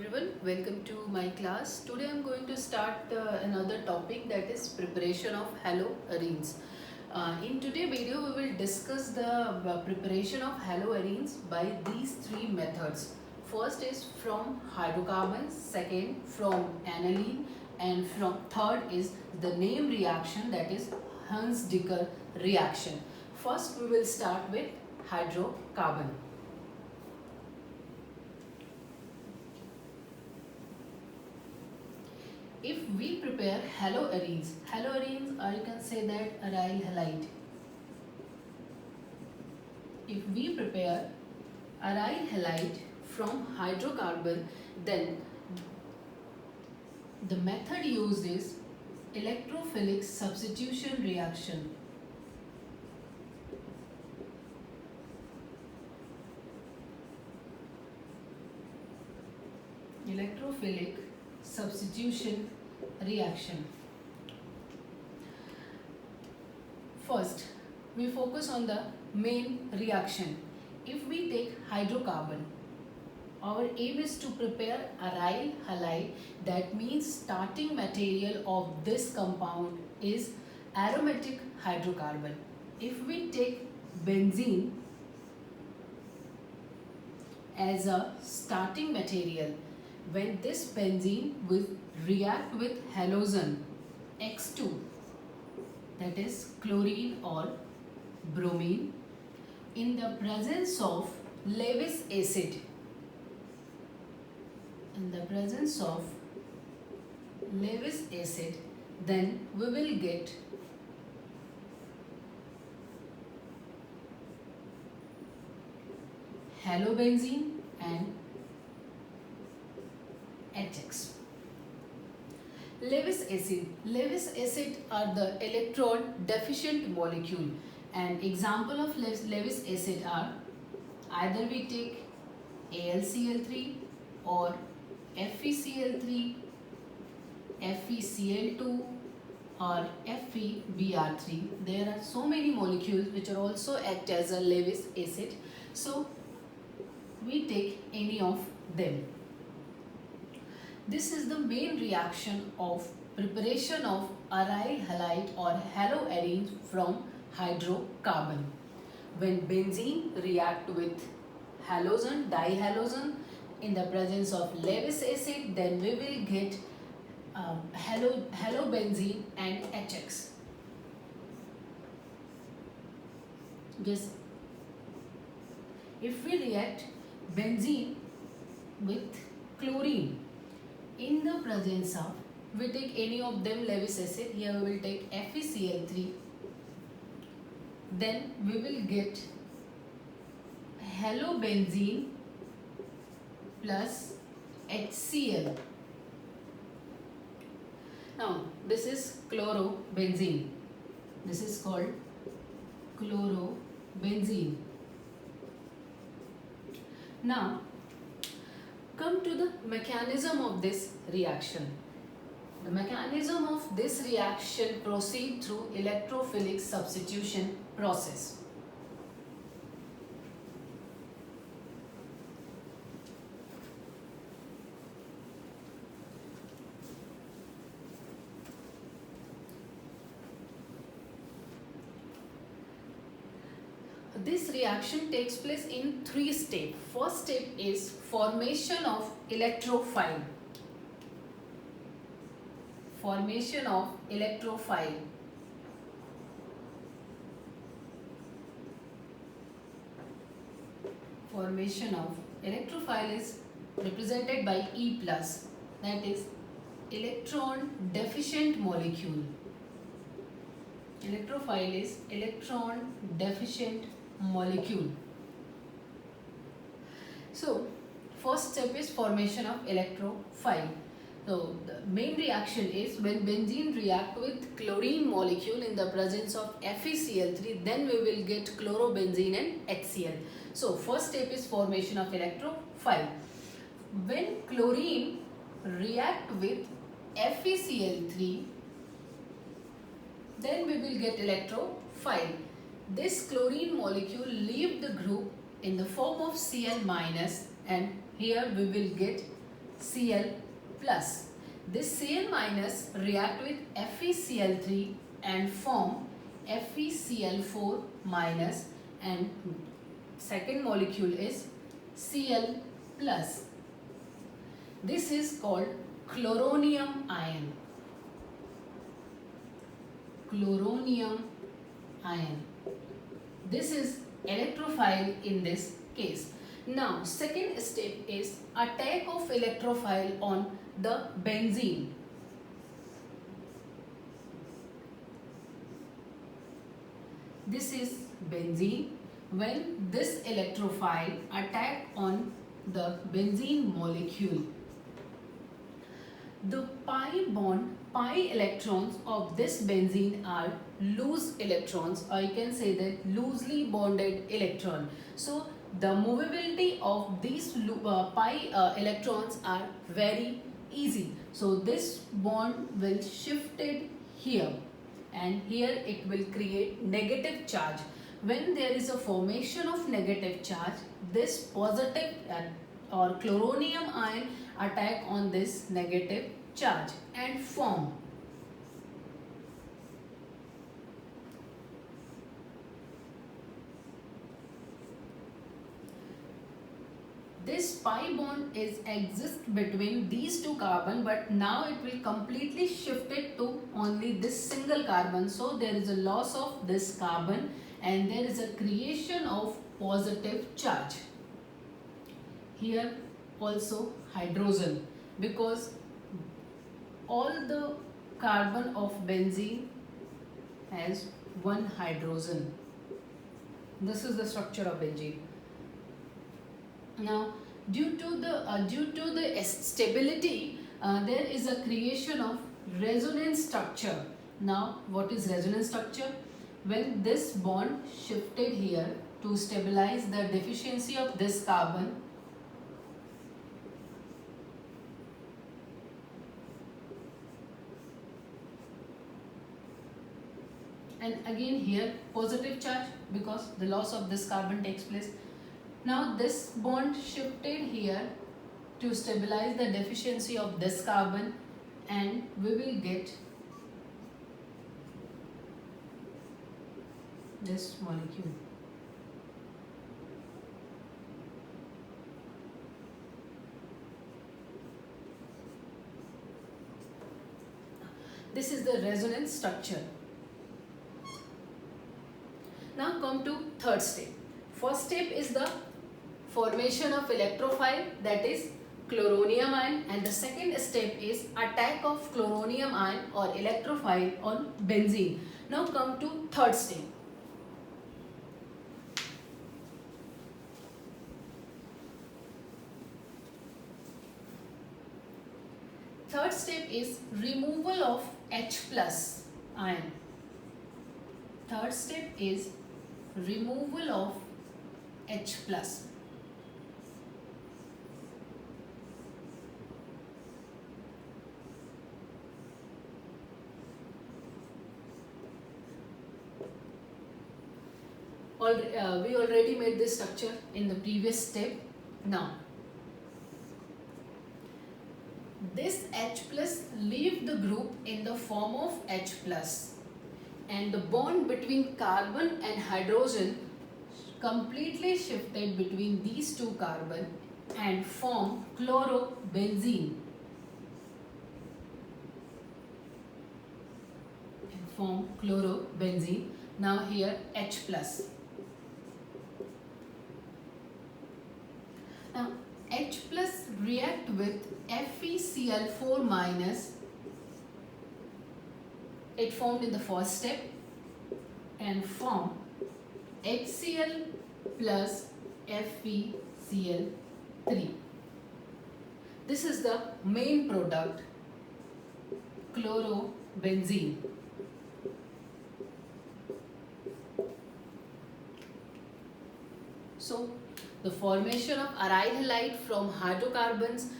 everyone, welcome to my class. Today I'm going to start another topic, that is preparation of haloarenes. In today's video we will discuss the preparation of haloarenes by these three methods. First is from hydrocarbons, second from aniline, and from third is the name reaction, that is Hunsdiker reaction. First we will start with hydrocarbon. If we prepare haloarenes or you can say that aryl halide. If we prepare aryl halide from hydrocarbon, then the method used is electrophilic substitution reaction. Electrophilic substitution reaction. First, we focus on the main reaction. If we take hydrocarbon, our aim is to prepare aryl halide. That means starting material of this compound is aromatic hydrocarbon. If we take benzene as a starting material, when this benzene will react with halogen X2, that is chlorine or bromine, in the presence of Lewis acid, then we will get halobenzene and HX. Lewis acid are the electron deficient molecule, and example of Lewis acid are either we take AlCl3 or FeCl3, FeCl2 or FeBr3. There are so many molecules which are also act as a Lewis acid, so we take any of them. This is the main reaction of preparation of aryl halide or haloarenes from hydrocarbon. When benzene react with halogen, dihalogen in the presence of Lewis acid, then we will get halobenzene and HX. Just if we react benzene with chlorine in the presence of, we take any of them Lewis acid, here we will take FeCl3, then we will get halobenzene plus HCl. Now this is chlorobenzene. This is called chlorobenzene. Now come to the mechanism of this reaction. The mechanism of this reaction proceeds through electrophilic substitution process. This reaction takes place in three steps. First step is formation of electrophile. Formation of electrophile. Formation of electrophile is represented by E+, that is electron deficient molecule. Electrophile is electron deficient molecule. So first step is formation of electrophile. So the main reaction is when benzene react with chlorine molecule in the presence of FeCl3, then we will get chlorobenzene and HCl. So first step is formation of electrophile. When chlorine react with FeCl3, then we will get electrophile. This chlorine molecule leave the group in the form of Cl- and here we will get Cl plus. This Cl minus react with FeCl3 and form FeCl4 minus, and second molecule is Cl plus. This is called chloronium ion. Chloronium ion. This is electrophile in this case. Now, second step is attack of electrophile on the benzene. This is benzene. When this electrophile attack on the benzene molecule, the pi electrons of this benzene are loose electrons, or you can say that loosely bonded electron. So the movability of these pi electrons are very easy. So this bond will shifted here, and here it will create negative charge. When there is a formation of negative charge, this positive or chloronium ion attack on this negative charge and form this pi bond exists between these two carbon, but now it will completely shift it to only this single carbon. So there is a loss of this carbon and there is a creation of positive charge. Here also hydrogen, because all the carbon of benzene has one hydrogen. This is the structure of benzene. Now, due to the stability, there is a creation of resonance structure. Now, what is resonance structure? When this bond shifted here to stabilize the deficiency of this carbon, and again here positive charge because the loss of this carbon takes place. Now this bond shifted here to stabilize the deficiency of this carbon, and we will get this molecule. This is the resonance structure. Now come to third step. First step is the formation of electrophile, that is chloronium ion, and the second step is attack of chloronium ion or electrophile on benzene. Now come to third step. Third step is removal of H plus ion. Third step is removal of H plus. We already made this structure in the previous step. Now, this H plus leave the group in the form of H plus, and the bond between carbon and hydrogen completely shifted between these two carbon and form chlorobenzene. Now here H plus. Now H plus react with FeCl4 minus. It formed in the first step and form HCl plus FeCl3. This is the main product, chlorobenzene. So the formation of aryl halide from hydrocarbons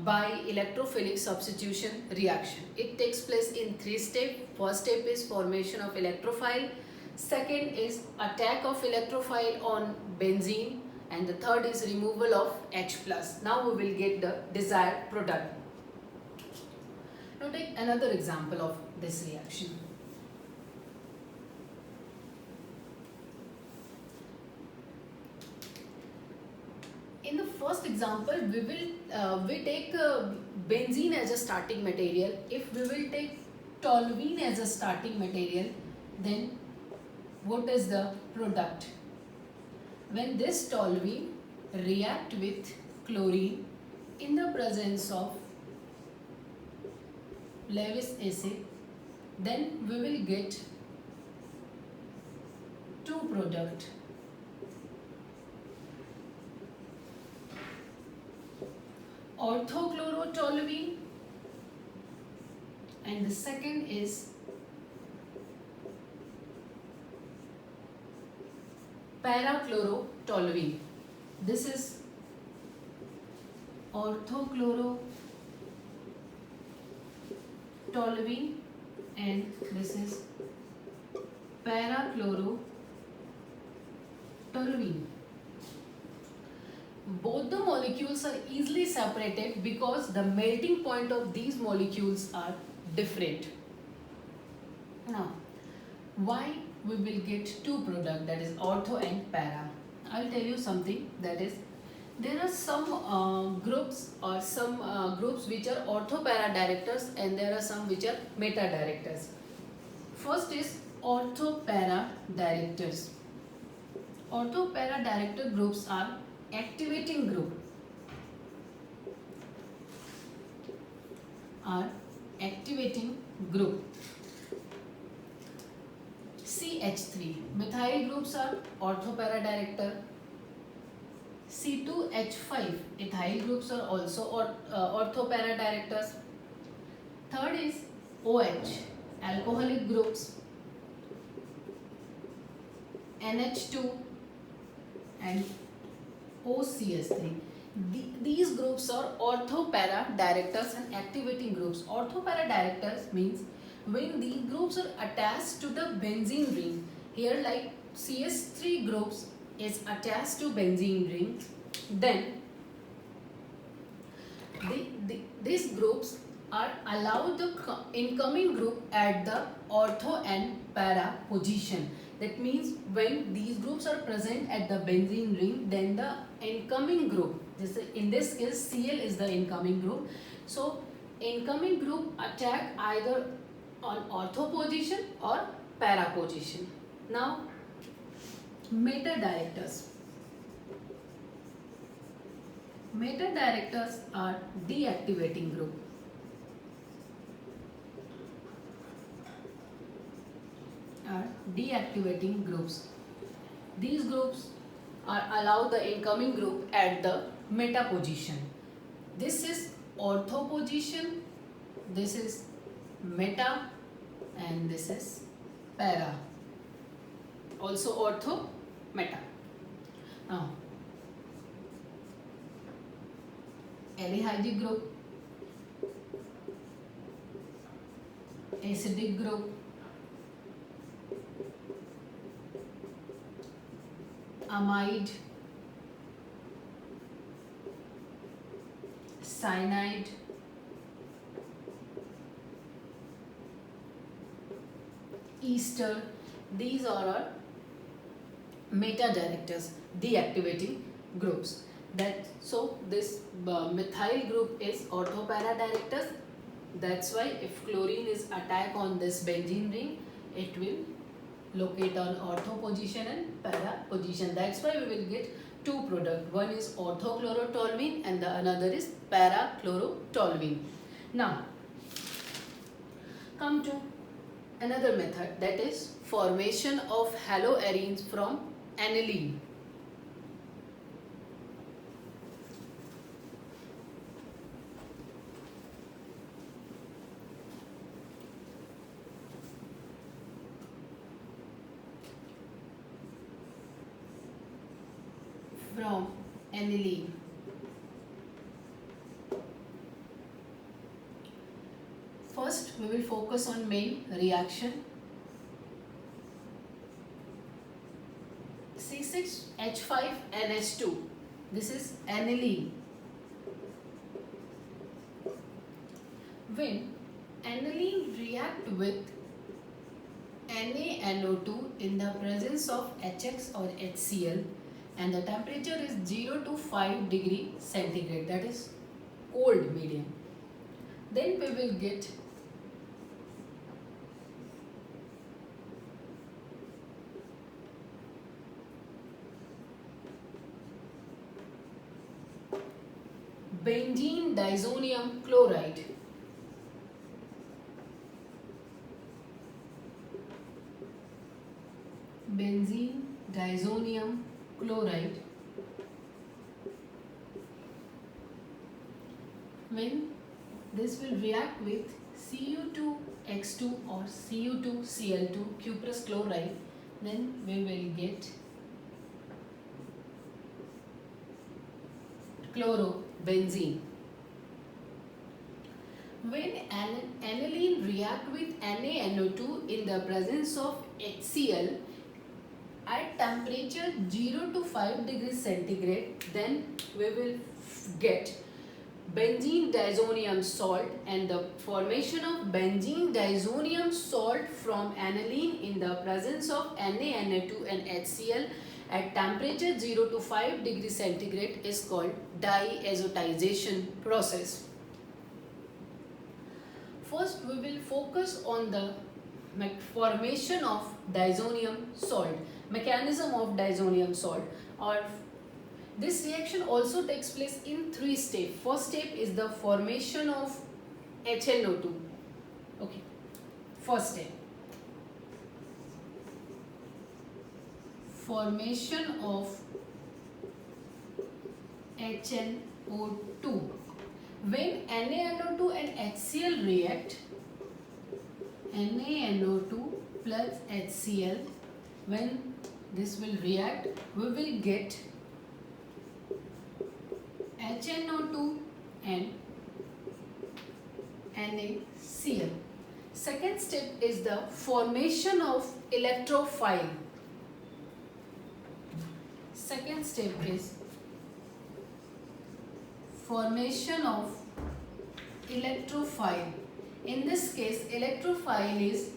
by electrophilic substitution reaction. It takes place in 3 steps. First step is formation of electrophile. Second is attack of electrophile on benzene. and the third is removal of H plus. Now we will get the desired product. Now take another example of this reaction. In the first example, we take benzene as a starting material. If we will take toluene as a starting material, then what is the product? When this toluene react with chlorine in the presence of Lewis acid, then we will get two products. Orthochlorotoluene, and the second is parachlorotoluene. This is orthochlorotoluene and this is parachlorotoluene. Both the molecules are easily separated because the melting point of these molecules are different. Now, why we will get two products, that is ortho and para? I'll tell you something, that is there are some groups or some groups which are ortho-para directors and there are some which are meta-directors. First is ortho-para directors. Ortho-para director groups are activating group. CH3. Methyl groups are ortho-para director. C2H5 ethyl groups are also ortho-para directors. Third is OH, alcoholic groups. NH2 and OCS3. These groups are ortho-para directors and activating groups. Ortho-para directors means when these groups are attached to the benzene ring. Here like CS3 groups is attached to benzene ring, then these groups are allowed the incoming group at the ortho and para position. That means when these groups are present at the benzene ring, then the incoming group, in this case Cl is the incoming group, so incoming group attack either on ortho position or para position. Now meta-directors. Meta-directors are deactivating group. Deactivating groups. These groups are allowed the incoming group at the meta position. This is ortho position, this is meta, and this is para. Also ortho, meta. Now, aldehyde group, acidic group, amide, cyanide, ester. These are our meta-directors, deactivating groups. So this methyl group is ortho-para directors. That's why if chlorine is attacked on this benzene ring, it will locate on ortho position and para position. That's why we will get two products. One is orthochlorotoluene and the another is parachlorotoluene. Now, come to another method, that is formation of haloarenes from aniline. From aniline. First, we will focus on main reaction. H5NH2. This is aniline. When aniline react with NaNO2 in the presence of HX or HCl and the temperature is 0 to 5 degree centigrade, that is cold medium, then we will get benzene diazonium chloride. Benzene diazonium chloride. When this will react with Cu2X2 or Cu2Cl2 cuprous chloride, then we will get chlorobenzene. When aniline react with NaNO2 in the presence of HCl at temperature 0 to 5 degrees centigrade, then we will get benzene diazonium salt, and the formation of benzene diazonium salt from aniline in the presence of NaNO2 and HCl at temperature 0 to 5 degrees centigrade is called diazotization process. First we will focus on the formation of diazonium salt, mechanism of diazonium salt, or this reaction also takes place in 3 steps. First step is the formation of HNO2. Okay, first step, formation of HNO2. When NaNO2 and HCl react, NaNO2 plus HCl, when this will react, we will get HNO2 and NaCl. Second step is the formation of electrophile. Second step is formation of electrophile. In this case, electrophile is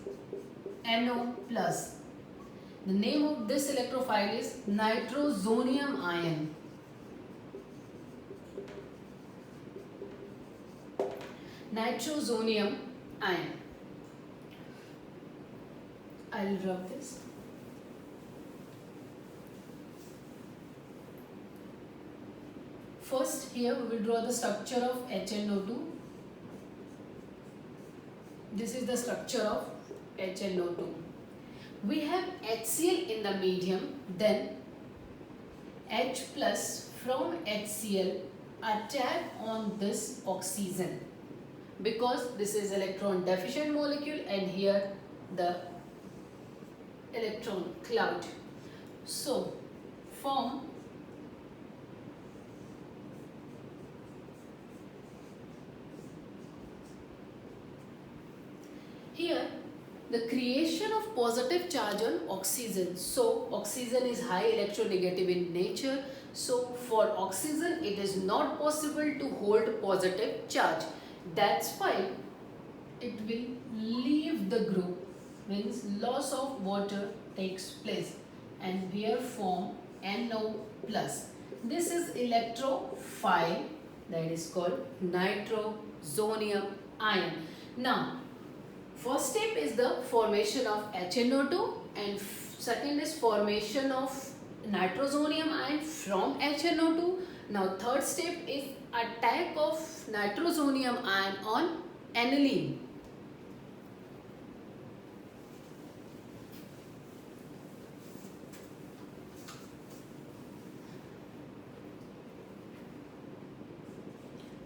NO+. The name of this electrophile is nitrosonium ion. Nitrosonium ion. I'll rub this. First, here we will draw the structure of HNO2. This is the structure of HNO2. We have HCl in the medium, then H plus from HCl attack on this oxygen, because this is electron deficient molecule and here the electron cloud. So form here the creation of positive charge on oxygen. So oxygen is high electronegative in nature. So for oxygen it is not possible to hold positive charge. That's why it will leave the group, means loss of water takes place, and here form NO+. This is electrophile, that is called nitrosonium ion. Now first step is the formation of HNO2 and second is formation of nitrosonium ion from HNO2. Now third step is attack of nitrosonium ion on aniline.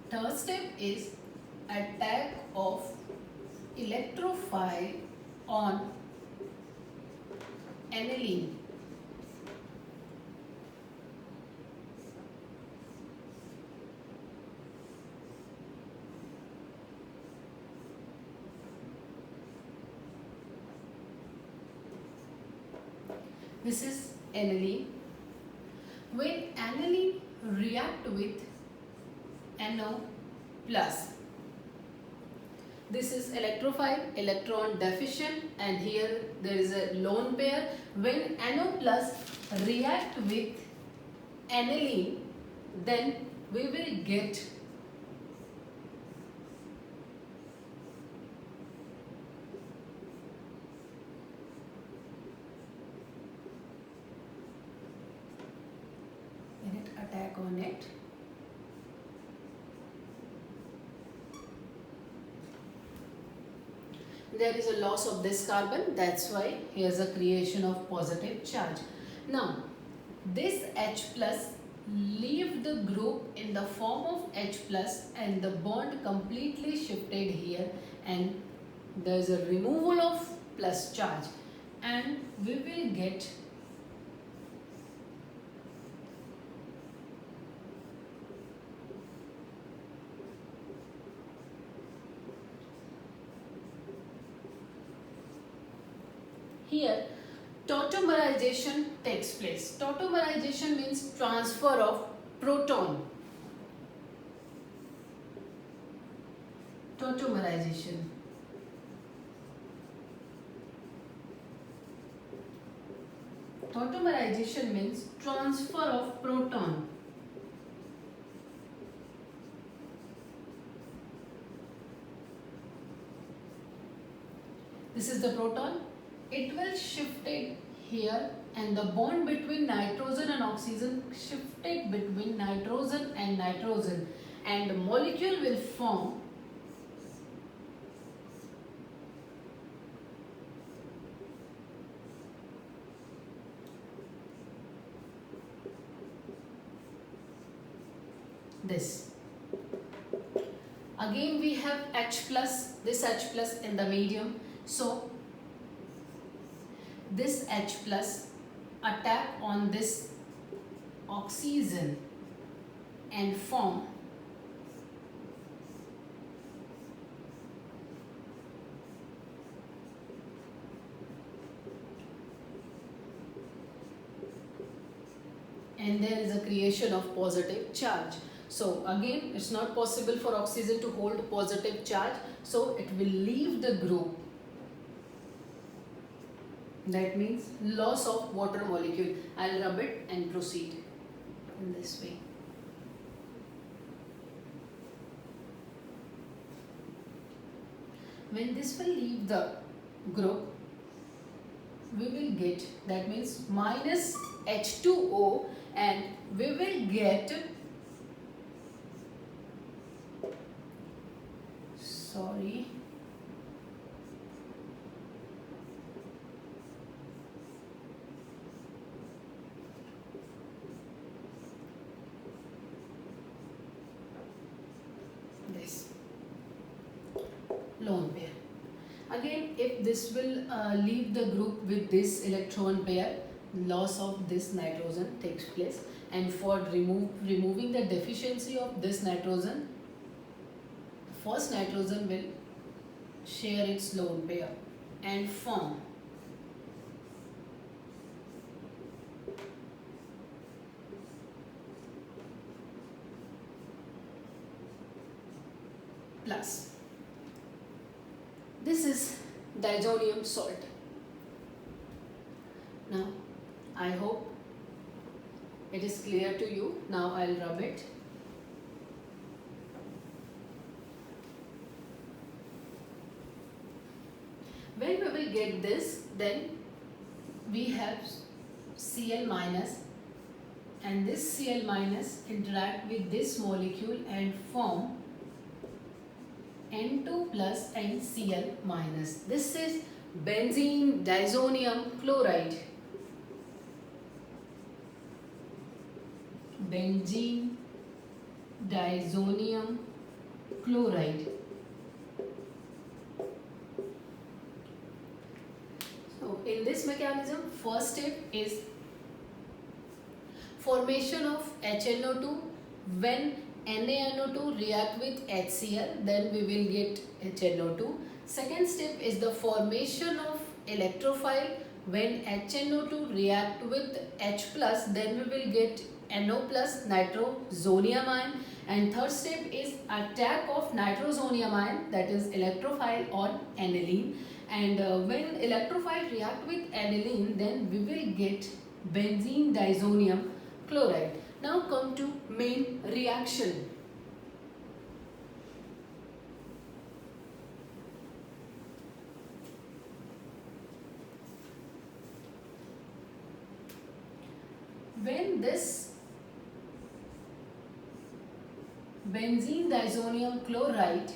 Third step is attack of electrophile on aniline. This is aniline. When aniline react with NO plus, this is electrophile, electron deficient, and here there is a lone pair. When NO plus react with aniline, then we will get attack on it. There is a loss of this carbon, that's why here's a creation of positive charge. Now this H plus leave the group in the form of H plus and the bond completely shifted here, and there is a removal of plus charge, and we will get here tautomerization takes place. Tautomerization means transfer of proton. Tautomerization. Tautomerization means transfer of proton. This is the proton. It will shifted here, and the bond between nitrogen and oxygen shifted between nitrogen, and the molecule will form this. Again we have H plus, this H plus in the medium, so this H plus attack on this oxygen and form and there is a creation of positive charge. So again, it's not possible for oxygen to hold positive charge, so it will leave the group. That means loss of water molecule. I'll rub it and proceed in this way. When this will leave the group, we will get, that means minus H2O, and we will get, sorry, this lone pair. Again, if this will leave the group with this electron pair, loss of this nitrogen takes place, and for removing the deficiency of this nitrogen, first nitrogen will share its lone pair and form plus. This is diazonium salt. Now I hope it is clear to you. Now I'll rub it. When we will get this, then we have Cl minus, and this Cl minus interact with this molecule and form N2 plus and Cl minus. This is benzene diazonium chloride. Benzene diazonium chloride. So in this mechanism, first step is formation of HNO2. When NaNO2 react with HCl, then we will get HNO2. Second step is the formation of electrophile. When HNO2 react with H plus, then we will get NO plus nitrosonium ion, and third step is attack of nitrosonium ion, that is electrophile on aniline. And when electrophile react with aniline, then we will get benzene disonium chloride. Now come to main reaction. When this benzene disonium chloride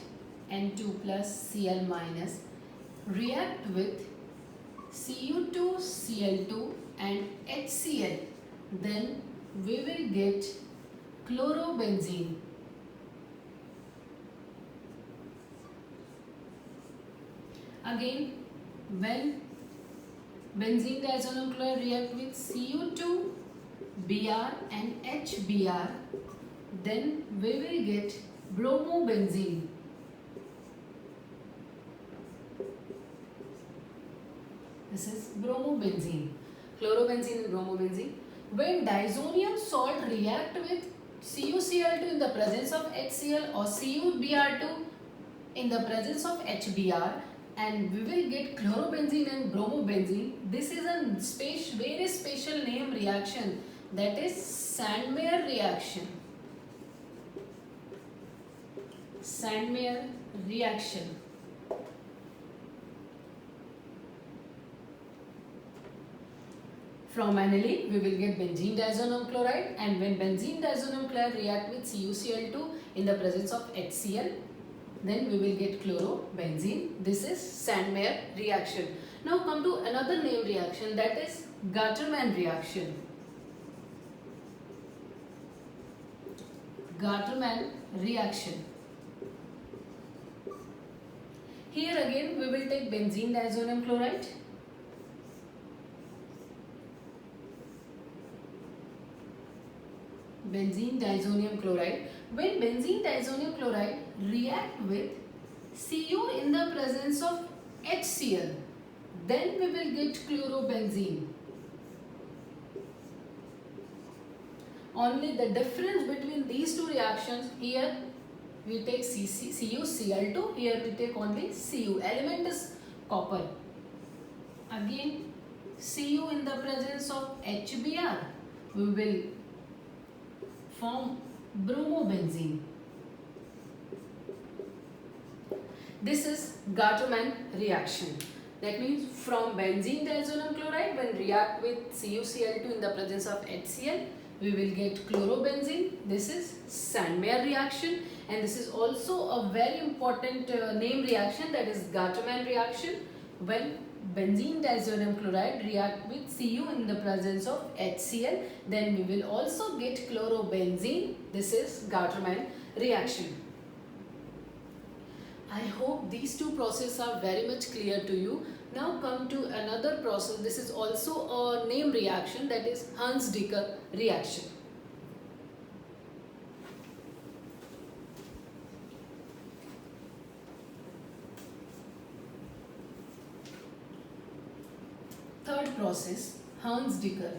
N2 plus Cl minus react with Cu2 Cl2 and HCl, then we will get chlorobenzene. Again, when benzene disonium chloride react with Cu2 Br and HBr, then we will get bromobenzene. This is bromobenzene, chlorobenzene and bromobenzene. When disonium salt react with CuCl2 in the presence of HCl or CuBr2 in the presence of HBr, and we will get chlorobenzene and bromobenzene. This is a very special name reaction, that is Sandmeyer reaction. Sandmeyer reaction. From aniline, we will get benzene disonium chloride, and when benzene disonium chloride react with CuCl2 in the presence of HCl, then we will get chlorobenzene. This is Sandmeyer reaction. Now come to another name reaction, that is Gattermann reaction. Gattermann reaction. Here again we will take benzene disonium chloride, benzene disonium chloride. When benzene disonium chloride react with Cu in the presence of HCl, then we will get chlorobenzene. Only the difference between these two reactions, here we take CuCl2, here we take only Cu. Element is copper. Again Cu in the presence of HBr, we will form bromobenzene. This is Gattermann reaction. That means from benzene disonium chloride, when react with CuCl2 in the presence of HCl, we will get chlorobenzene. This is Sandmeyer reaction, and this is also a very important name reaction, that is Gattermann reaction. When benzene disonium chloride react with Cu in the presence of HCl, then we will also get chlorobenzene. This is Gattermann reaction. I hope these two processes are very much clear to you. Now come to another process. This is also a name reaction, that is Hunsdiecker reaction. Third process, Hunsdiecker.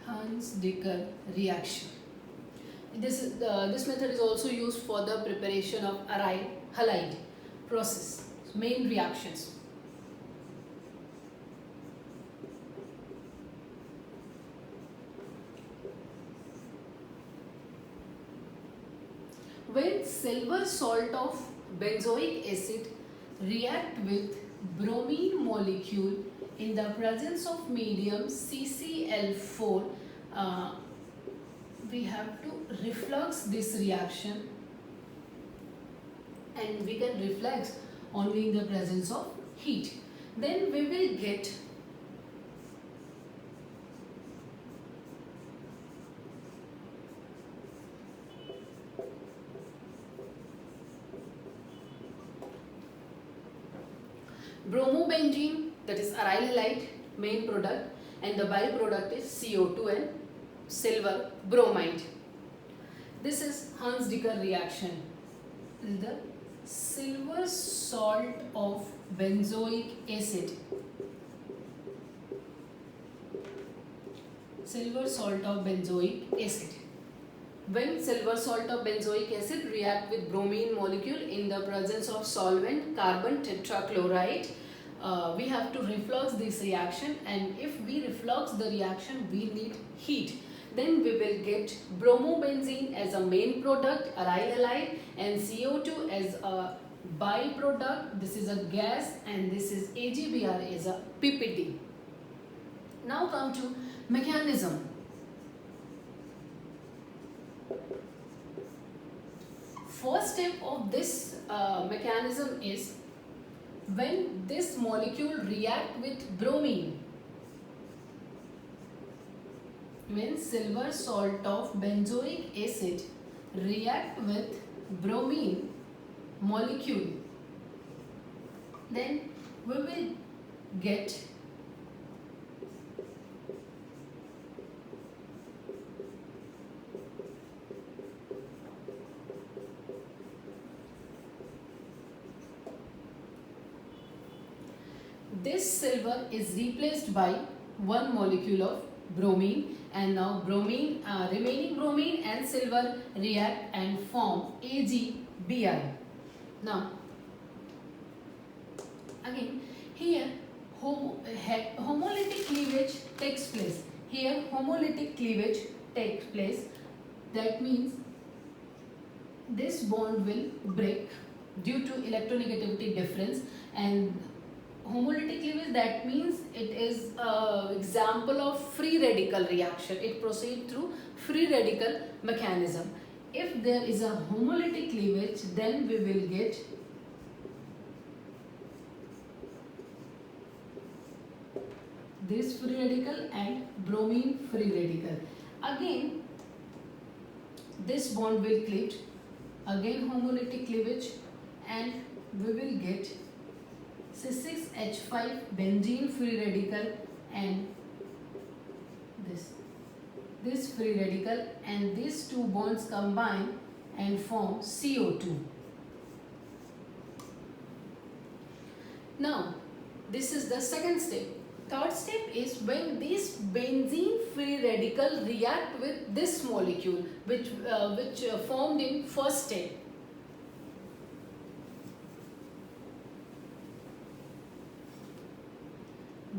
Hunsdiecker reaction. This method is also used for the preparation of aryl halide process. Main reactions. When silver salt of benzoic acid react with bromine molecule in the presence of medium CCl4, we have to reflux this reaction, and we can reflux only in the presence of heat. Then we will get bromobenzene, that is aryl halide, main product, and the byproduct is CO2 and silver bromide. This is Hunsdiecker reaction. This is the silver salt of benzoic acid. Silver salt of benzoic acid. When silver salt of benzoic acid react with bromine molecule in the presence of solvent carbon tetrachloride, we have to reflux this reaction, and if we reflux the reaction we need heat. Then we will get bromobenzene as a main product, aryl halide, and CO2 as a byproduct. This is a gas, and this is AgBr as a PPT. Now come to mechanism. First step of this mechanism is when this molecule react with bromine. When silver salt of benzoic acid react with bromine molecule, then we will get this silver is replaced by one molecule of bromine, and now remaining bromine and silver react and form AgBi. Now again here homolytic cleavage takes place. Here homolytic cleavage takes place. That means this bond will break due to electronegativity difference, and homolytic cleavage, that means it is an example of free radical reaction. It proceeds through free radical mechanism. If there is a homolytic cleavage, then we will get this free radical and bromine free radical. Again this bond will cleave, again homolytic cleavage, and we will get C6H5 benzene free radical and this free radical, and these two bonds combine and form CO2. Now this is the second step. Third step is when this benzene free radical react with this molecule which formed in first step.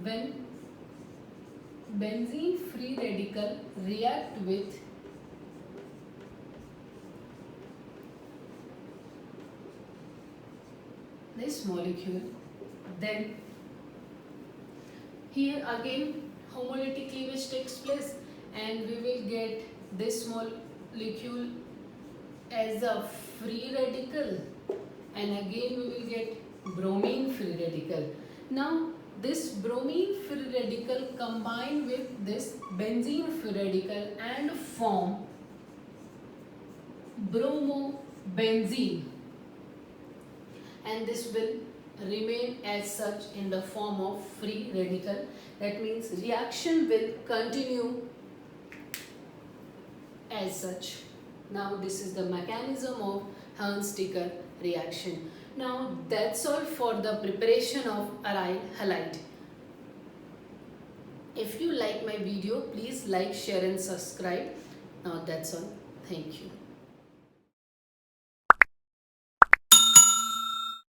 When benzene free radical react with this molecule, then here again homolytic cleavage takes place, and we will get this molecule as a free radical, and again we will get bromine free radical. Now this bromine free radical combine with this benzene free radical and form bromobenzene, and this will remain as such in the form of free radical. That means reaction will continue as such. Now this is the mechanism of Hans-Sticker reaction. Now that's all for the preparation of aryl halide. If you like my video, please like, share and subscribe. Now that's all. Thank you.